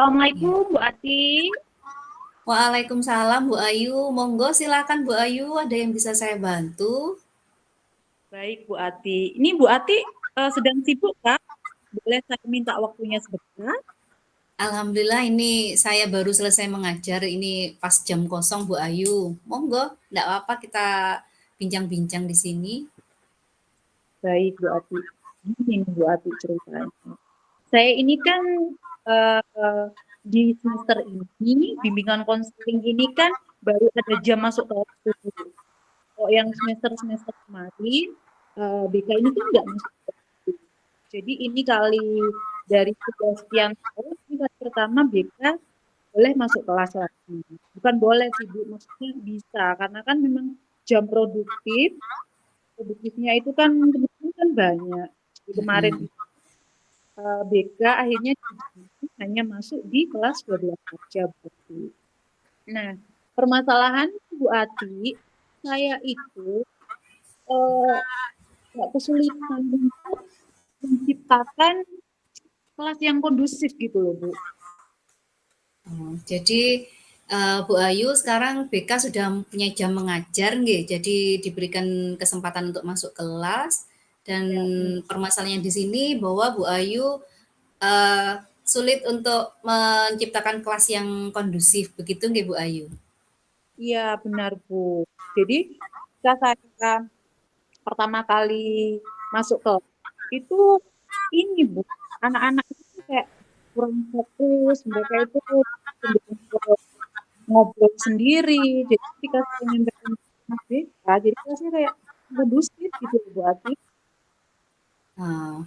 Assalamualaikum Bu Ati. Waalaikumsalam Bu Ayu. Monggo silakan Bu Ayu, ada yang bisa saya bantu? Baik Bu Ati. Ini Bu Ati sedang sibuk Kak? Boleh saya minta waktunya sebentar? Alhamdulillah ini saya baru selesai mengajar, ini pas jam kosong Bu Ayu. Monggo, enggak apa-apa kita bincang-bincang di sini. Baik Bu Ati. Ini Bu Ati ceritanya. Saya ini kan eh, di semester ini, bimbingan konseling ini kan baru ada jam masuk kelas tuh. Kalau yang semester-semester kemarin, BK ini kan nggak masuk kelas tuh. Jadi ini kali dari sekian tahun, ini kali pertama BK boleh masuk kelas lagi. Bukan boleh sih Bu, maksudnya bisa. Karena kan memang jam produktifnya itu kan kemarin kan banyak. Jadi kemarin Mm-mm. BK akhirnya hanya masuk di kelas 12 saja Bu Ati. Nah, permasalahan Bu Ati, saya itu eh, nggak kesulitan untuk menciptakan kelas yang kondusif gitu loh Bu. Jadi Bu Ayu sekarang BK sudah punya jam mengajar nggih, jadi diberikan kesempatan untuk masuk kelas dan Ya, permasalahannya di sini bahwa Bu Ayu eh, sulit untuk menciptakan kelas yang kondusif, begitu nggih Bu Ayu? iya benar Bu. Jadi ketika saya pertama kali masuk ke itu ini Bu, anak-anak itu kayak kurang fokus, mereka itu cenderung ke ngobrol sendiri. Jadi ketika saya memberikan mereka, jadi kelasnya kayak kondusif gitu Bu Ati. Nah,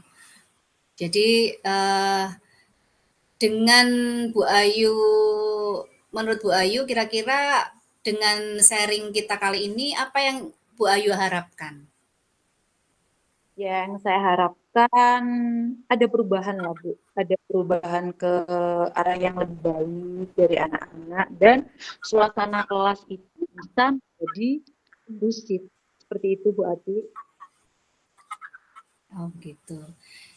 jadi dengan Bu Ayu, menurut Bu Ayu kira-kira dengan sharing kita kali ini apa yang Bu Ayu harapkan? Yang saya harapkan ada perubahan lah Bu, ada perubahan ke arah yang lebih baik dari anak-anak dan suasana kelas itu bisa menjadi kondusif. Seperti itu Bu Ati. Oh gitu.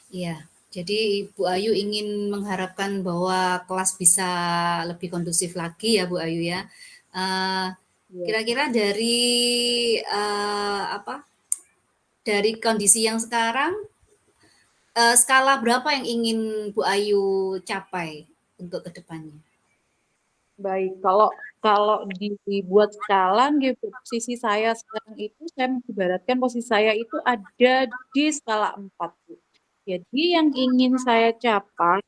Iya. Jadi Bu Ayu ingin mengharapkan bahwa kelas bisa lebih kondusif lagi ya Bu Ayu ya. Eh, Ya. Kira-kira dari apa? Dari kondisi yang sekarang, skala berapa yang ingin Bu Ayu capai untuk kedepannya? Baik, kalau kalau dibuat skala gitu, posisi saya sekarang itu saya mengibaratkan posisi saya itu ada di skala 4 Bu. Jadi yang ingin saya capai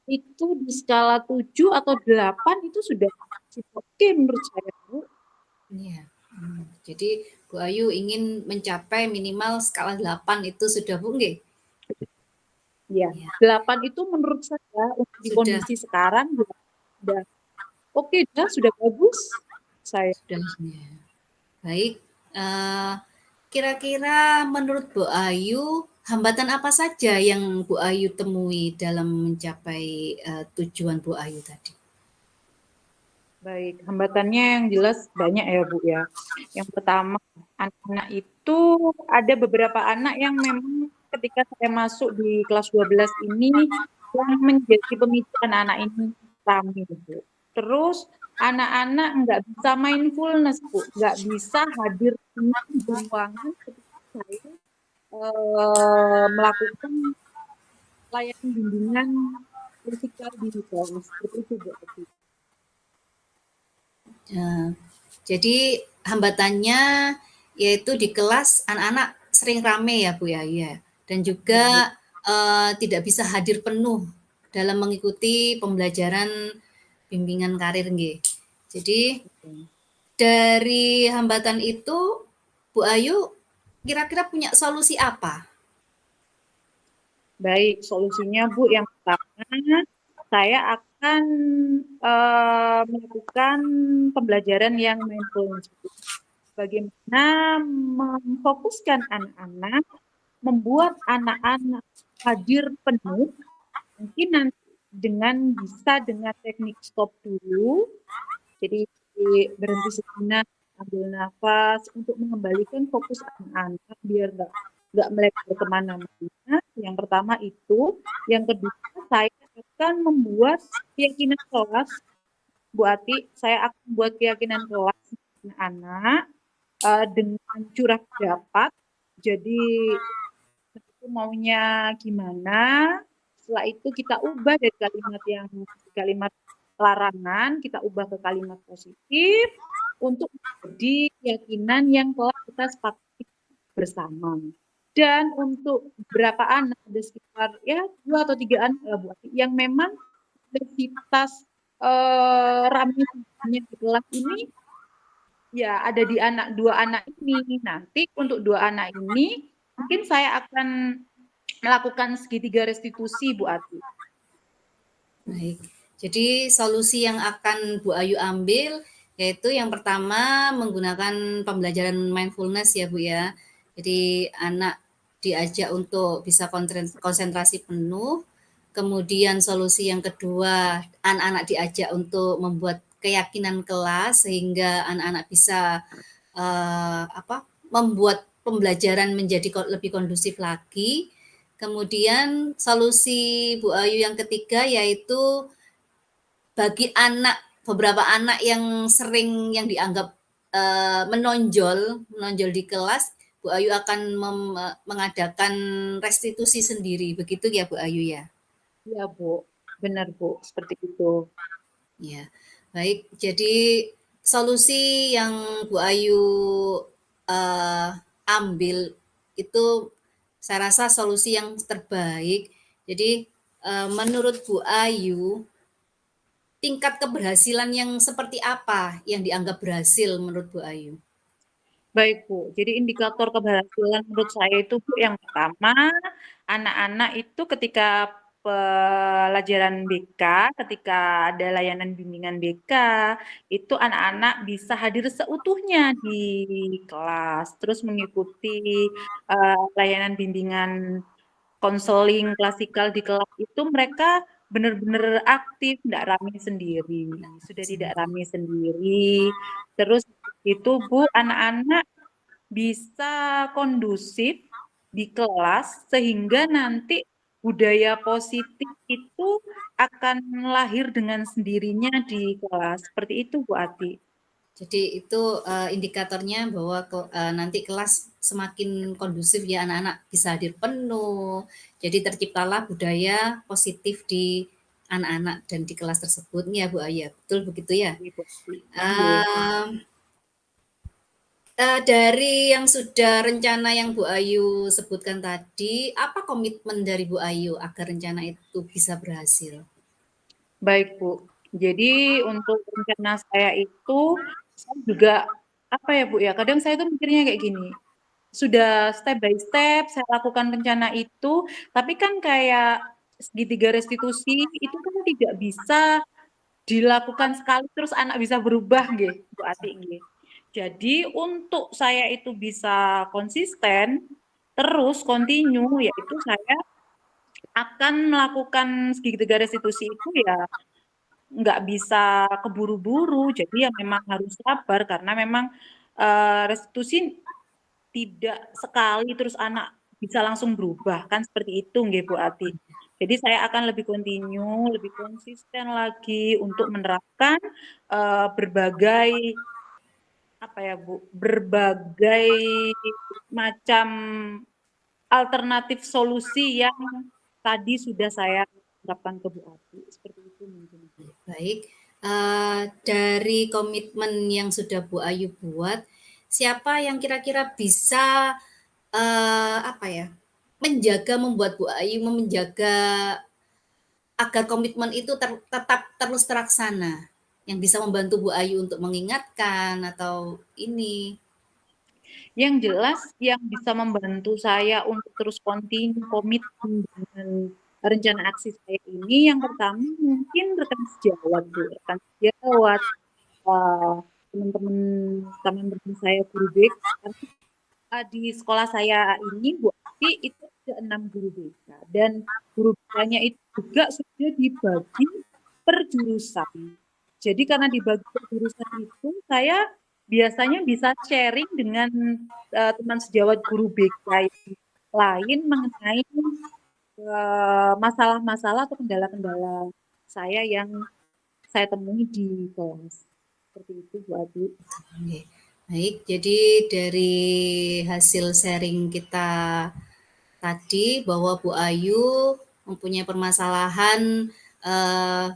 itu di skala 7 atau 8 itu sudah cukup oke menurut saya Bu. Iya. Jadi Bu Ayu ingin mencapai minimal skala 8 itu sudah Bu nggih? Ya, Iya, 8 itu menurut saya untuk di sudah kondisi sekarang sudah oke dah, sudah bagus saya. sudah ya. Baik, kira-kira menurut Bu Ayu, hambatan apa saja yang Bu Ayu temui dalam mencapai, tujuan Bu Ayu tadi? Baik, hambatannya yang jelas banyak ya Bu ya. Yang pertama, anak-anak itu ada beberapa anak yang memang ketika saya masuk di kelas 12 ini yang menjadi pemicu anak-anak ini kami Bu. Terus anak-anak nggak bisa mindfulness Bu, nggak bisa hadir di ruangan ketika saya melakukan layanan bimbingan fisikal di kelas. Seperti itu Bu. Eee, jadi hambatannya yaitu di kelas anak-anak sering rame ya Bu ya? Iya. Dan juga, tidak bisa hadir penuh dalam mengikuti pembelajaran bimbingan karir nggih. Jadi dari hambatan itu Bu Ayu kira-kira punya solusi apa? Baik, solusinya Bu, yang pertama saya akan melakukan pembelajaran yang mindfulness. Bagaimana memfokuskan anak-anak, membuat anak-anak hadir penuh, mungkin nanti dengan bisa dengan teknik stop dulu, jadi berhenti sejenak, ambil nafas untuk mengembalikan fokus anak-anak biar nggak melebar kemana-mana. Yang pertama itu, yang kedua saya akan membuat keyakinan kelas, Bu Ati, saya akan buat keyakinan kelas anak-anak dengan curah pendapat. Jadi itu maunya gimana? Setelah itu kita ubah dari kalimat larangan, kita ubah ke kalimat positif untuk menjadi keyakinan yang telah kita sepakati bersama. Dan untuk beberapa anak, ada sekitar ya 2 atau 3 anak lah Bu Ati, yang memang intensitas ramai di kelas ini ya ada di dua anak ini. Nanti untuk 2 anak ini mungkin saya akan melakukan segitiga restitusi Bu Ati. Baik. Jadi solusi yang akan Bu Ayu ambil yaitu yang pertama menggunakan pembelajaran mindfulness ya Bu ya. Jadi anak diajak untuk bisa konsentrasi penuh. Kemudian solusi yang kedua, anak-anak diajak untuk membuat keyakinan kelas sehingga anak-anak bisa membuat pembelajaran menjadi lebih kondusif lagi. Kemudian solusi Bu Ayu yang ketiga yaitu bagi beberapa anak yang sering yang dianggap menonjol di kelas, Bu Ayu akan mengadakan restitusi sendiri, begitu ya Bu Ayu ya? Iya Bu, benar Bu, seperti itu. Ya, baik. Jadi solusi yang Bu Ayu ambil itu saya rasa solusi yang terbaik. Jadi menurut Bu Ayu, tingkat keberhasilan yang seperti apa yang dianggap berhasil menurut Bu Ayu? Baik Bu, jadi indikator keberhasilan menurut saya itu Bu, yang pertama anak-anak itu ketika pelajaran BK, ketika ada layanan bimbingan BK, itu anak-anak bisa hadir seutuhnya di kelas, terus mengikuti layanan bimbingan konseling klasikal di kelas itu mereka benar-benar aktif, tidak rame sendiri, sudah tidak rame sendiri. Terus itu Bu, anak-anak bisa kondusif di kelas sehingga nanti budaya positif itu akan lahir dengan sendirinya di kelas. Seperti itu Bu Ati. Jadi itu indikatornya bahwa nanti kelas semakin kondusif ya, anak-anak bisa hadir penuh. Jadi terciptalah budaya positif di anak-anak dan di kelas tersebut ya Bu Ayu. Betul begitu ya? Bu Ati. Iya. Dari yang sudah rencana yang Bu Ayu sebutkan tadi, apa komitmen dari Bu Ayu agar rencana itu bisa berhasil? Baik Bu. Jadi untuk rencana saya itu saya juga apa ya Bu ya, kadang saya tuh mikirnya kayak gini. Sudah step by step saya lakukan rencana itu, tapi kan kayak segitiga restitusi itu kan tidak bisa dilakukan sekali terus anak bisa berubah nggih, Bu Ati nggih. Jadi untuk saya itu bisa konsisten terus continue yaitu saya akan melakukan segitiga restitusi itu ya nggak bisa keburu-buru. Jadi ya memang harus sabar karena memang restitusi tidak sekali terus anak bisa langsung berubah kan seperti itu nggih Bu Ati. Jadi saya akan lebih continue, lebih konsisten lagi untuk menerapkan berbagai apa ya Bu, berbagai macam alternatif solusi yang tadi sudah saya terapkan ke Bu Ati. Seperti itu mungkin. Baik, dari komitmen yang sudah Bu Ayu buat, siapa yang kira-kira bisa menjaga, membuat Bu Ayu menjaga agar komitmen itu tetap terus terlaksana, yang bisa membantu Bu Ayu untuk mengingatkan atau ini? Yang jelas yang bisa membantu saya untuk terus komitmen dengan rencana aksi saya ini, yang pertama mungkin rekan sejawat Bu, rekan sejawat, teman-teman teman-teman saya guru BK. Di sekolah saya ini Bu Ati itu ada 6 guru BK dan guru BK-nya itu juga sudah dibagi per jurusan. Jadi karena dibagi per jurusan itu saya biasanya bisa sharing dengan teman sejawat guru BK lain mengenai masalah-masalah atau kendala-kendala saya yang saya temui di kelas. Seperti itu, Bu Ati. Oke. Baik, jadi dari hasil sharing kita tadi bahwa Bu Ayu mempunyai permasalahan eh,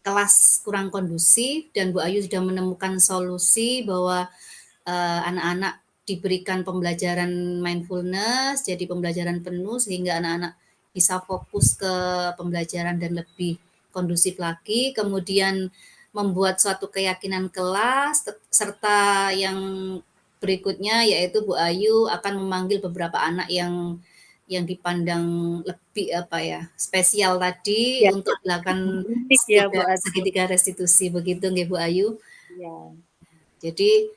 kelas kurang kondusif dan Bu Ayu sudah menemukan solusi bahwa anak-anak diberikan pembelajaran mindfulness, jadi pembelajaran penuh sehingga anak-anak bisa fokus ke pembelajaran dan lebih kondusif lagi. Kemudian membuat suatu keyakinan kelas serta yang berikutnya yaitu Bu Ayu akan memanggil beberapa anak yang dipandang lebih apa ya spesial tadi Ya, untuk dilakukan unik ya, Bu Ati. segitiga restitusi begitu nggih Bu Ayu. Ya. Jadi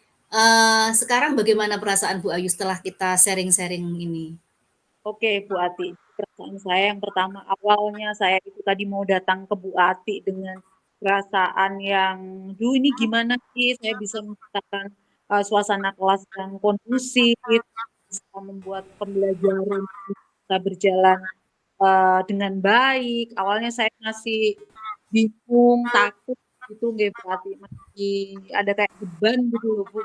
sekarang bagaimana perasaan Bu Ayu setelah kita sharing-sharing ini? Oke, Bu Ati. Perasaan saya yang pertama awalnya saya itu tadi mau datang ke Bu Ati dengan perasaan yang, duh ini gimana sih saya bisa menciptakan suasana kelas yang kondusif, bisa membuat pembelajaran bisa berjalan dengan baik. Awalnya saya masih bingung, takut gitu, nggih Bu Ati. Masih ada kayak beban gitu loh Bu,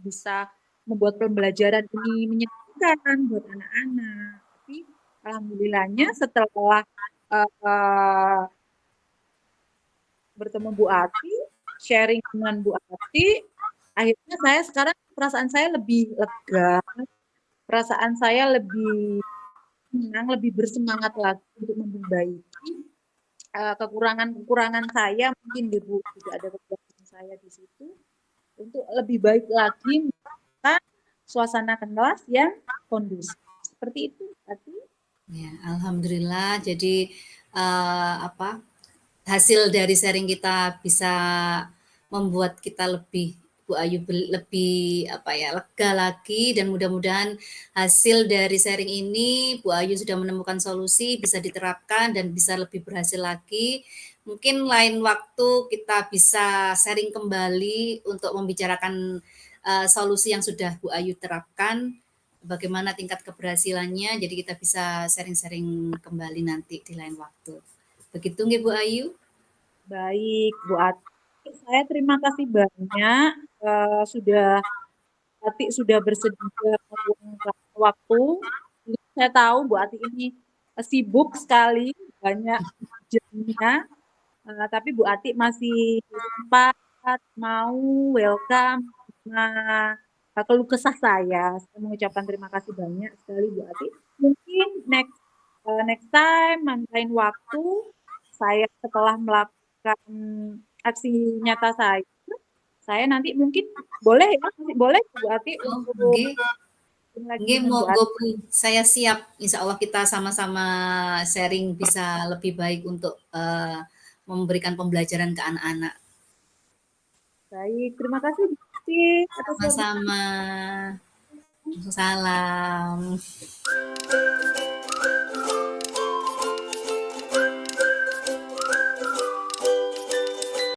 bisa membuat pembelajaran ini menyenangkan buat anak-anak. Tapi alhamdulillahnya setelah uh, bertemu Bu Ati, sharing dengan Bu Ati, akhirnya saya sekarang perasaan saya lebih lega, perasaan saya lebih senang, lebih bersemangat lagi untuk memperbaiki kekurangan-kekurangan saya, mungkin Bu juga ada kekurangan saya di situ, untuk lebih baik lagi menciptakan suasana kelas yang kondusif. Seperti itu, Ati. Ya, alhamdulillah. Jadi apa hasil dari sharing kita bisa membuat kita lebih Bu Ayu lebih apa ya lega lagi dan mudah-mudahan hasil dari sharing ini Bu Ayu sudah menemukan solusi bisa diterapkan dan bisa lebih berhasil lagi. Mungkin lain waktu kita bisa sharing kembali untuk membicarakan solusi yang sudah Bu Ayu terapkan bagaimana tingkat keberhasilannya jadi kita bisa sharing-sharing kembali nanti di lain waktu. Begitu nggih Bu Ayu? Baik, Bu Ati. Saya terima kasih banyak sudah Ati sudah bersedia meluangkan waktu. Saya tahu Bu Ati ini sibuk sekali, banyak jamnya. Tapi Bu Ati masih sempat mau welcome keluh kesah saya. Saya mengucapkan terima kasih banyak sekali Bu Ati. Mungkin next time, lain waktu, saya setelah melakukan aksi nyata saya nanti mungkin boleh ya, masih boleh Bu Ati Oh, untuk nggih. lagi Nggih, dengan Bu monggo Ati. Bu. Saya siap. Insya Allah kita sama-sama sharing bisa lebih baik untuk memberikan pembelajaran ke anak-anak. Baik, terima kasih Bu Ati atas waktu. Sama-sama. Salam.